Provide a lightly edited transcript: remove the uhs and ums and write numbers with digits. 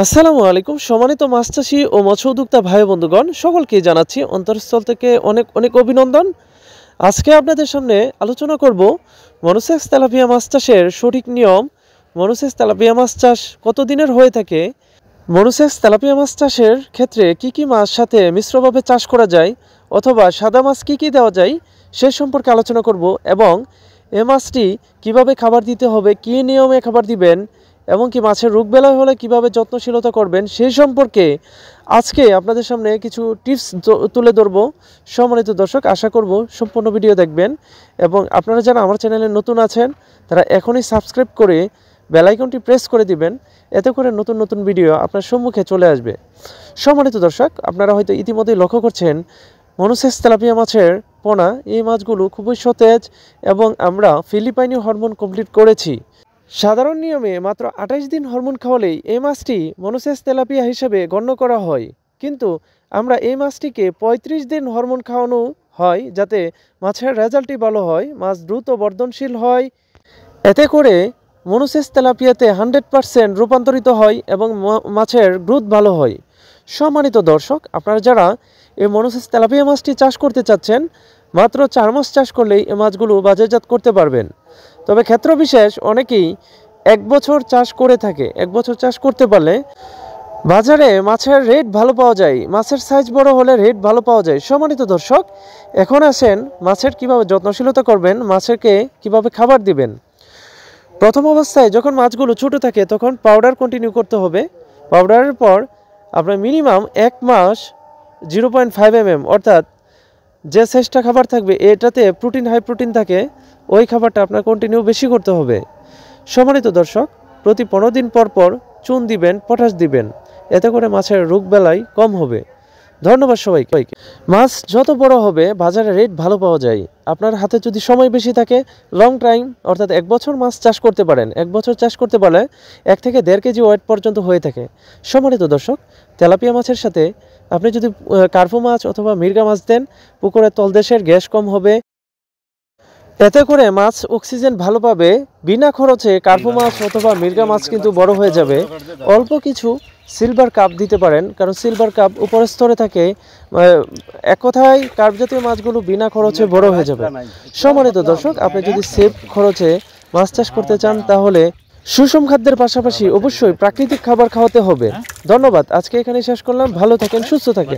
আসসালামু আলাইকুম। সম্মানিত মাছ চাষী ও মৎস্য উদ্যোক্তা ভাই বন্ধুগণ, সকলকে জানাচ্ছি অন্তরস্থল থেকে অনেক অনেক অভিনন্দন। আজকে আপনাদের সামনে আলোচনা করব মনোসেক্স তেলাপিয়া মাছ চাষের সঠিক নিয়ম। মনোসেক্স তেলাপিয়া মাছ চাষ কতদিনের হয়ে থাকে, মনোসেক্স তেলাপিয়া মাছ চাষের ক্ষেত্রে কি কি মাছ সাথে মিশ্রভাবে চাষ করা যায়, অথবা সাদা মাছ কি কি দেওয়া যায় সে সম্পর্কে আলোচনা করব, এবং এ মাছটি কিভাবে খাবার দিতে হবে, কী নিয়মে খাবার দিবেন, এবং কি মাছের রোগবেলা হলে কিভাবে যত্নশীলতা করবেন সেই সম্পর্কে আজকে আপনাদের সামনে কিছু টিপস তুলে ধরব। সম্মানিত দর্শক, আশা করব সম্পূর্ণ ভিডিও দেখবেন, এবং আপনারা যারা আমার চ্যানেলে নতুন আছেন তারা এখনই সাবস্ক্রাইব করে বেল আইকনটি প্রেস করে দিবেন, এতে করে নতুন নতুন ভিডিও আপনার সম্মুখে চলে আসবে। সম্মানিত দর্শক, আপনারা হয়তো ইতিমধ্যেই লক্ষ্য করছেন মনোসেক্স তেলাপিয়া মাছের পোনা, এই মাছগুলো খুবই সতেজ, এবং আমরা ফিলিপাইনি হরমোন কমপ্লিট করেছি। সাধারণ নিয়মে মাত্র 28 দিন হরমোন খাওয়ালেই এই মাছটি মনোসেক্স তেলাপিয়া হিসেবে গণ্য করা হয়, কিন্তু আমরা এই মাছটিকে 35 দিন হরমোন খাওয়ানো হয় যাতে মাছের রেজাল্টটি ভালো হয়, মাছ দ্রুত বর্ধনশীল হয়। এতে করে মনোসেক্স তেলাপিয়াতে 100% রূপান্তরিত হয় এবং মাছের গ্রোথ ভালো হয়। সম্মানিত দর্শক, আপনারা যারা এই মনোসেক্স তেলাপিয়া মাছটি চাষ করতে চাচ্ছেন, মাত্র 4 মাস চাষ করলেই এই মাছগুলো বাজারজাত করতে পারবেন। তবে ক্ষেত্র বিশেষ অনেকেই 1 বছর চাষ করে থাকে। 1 বছর চাষ করতে পারলে বাজারে মাছের রেট ভালো পাওয়া যায়, মাছের সাইজ বড় হলে রেট ভালো পাওয়া যায়। সম্মানিত দর্শক, এখন আসেন মাছের কিভাবে যত্নশীলতা করবেন, মাছেরকে কিভাবে খাবার দিবেন। প্রথম অবস্থায় যখন মাছগুলো ছোট থাকে তখন পাউডার কন্টিনিউ করতে হবে। পাউডারের পর আপনার মিনিমাম 1 মাস 0.5 mm অর্থাৎ যে সাইজটা খাবার থাকবে এটাতে প্রোটিন, হাই প্রোটিন থাকে, ওই খাবারটা আপনার কন্টিনিউ বেশি করতে হবে। সম্মানিত দর্শক, প্রতি 15 দিন পর পর চুন দিবেন, পটাশ দিবেন, এতে করে মাছের রোগবেলায় কম হবে। ধন্যবাদ সবাইকে। মাছ যত বড় হবে বাজারে রেট ভালো পাওয়া যায়। আপনার হাতে যদি সময় বেশি থাকে, লং টাইম অর্থাৎ 1 বছর মাছ চাষ করতে পারেন। 1 বছর চাষ করতে পারলে 1 থেকে 1.5 কেজি ওয়েট পর্যন্ত হয়ে থাকে। সম্মানিত দর্শক, তেলাপিয়া মাছের সাথে আপনি যদি কার্পো মাছ অথবা মির্গা মাছ দেন, পুকুরের তলদেশের গ্যাস কম হবে, এতে করে মাছ অক্সিজেন ভালো পাবে। বিনা খরচে কার্পো মাছ অথবা মির্গা মাছ কিন্তু বড় হয়ে যাবে। অল্প কিছু সিলভার কাপ দিতে পারেন, কারণ সিলভার কাপ উপরের স্তরে থাকে। এক কথায় কার্প জাতীয় মাছগুলো বিনা খরচে বড় হয়ে যাবে। সম্মানিত দর্শক, আপনি যদি সেফ খরচে মাছ চাষ করতে চান তাহলে সুষম খাদ্যের পাশাপাশি অবশ্যই প্রাকৃতিক খাবার খাওয়াতে হবে। ধন্যবাদ। আজকে এখানে শেষ করলাম। ভালো থাকেন, সুস্থ থাকেন।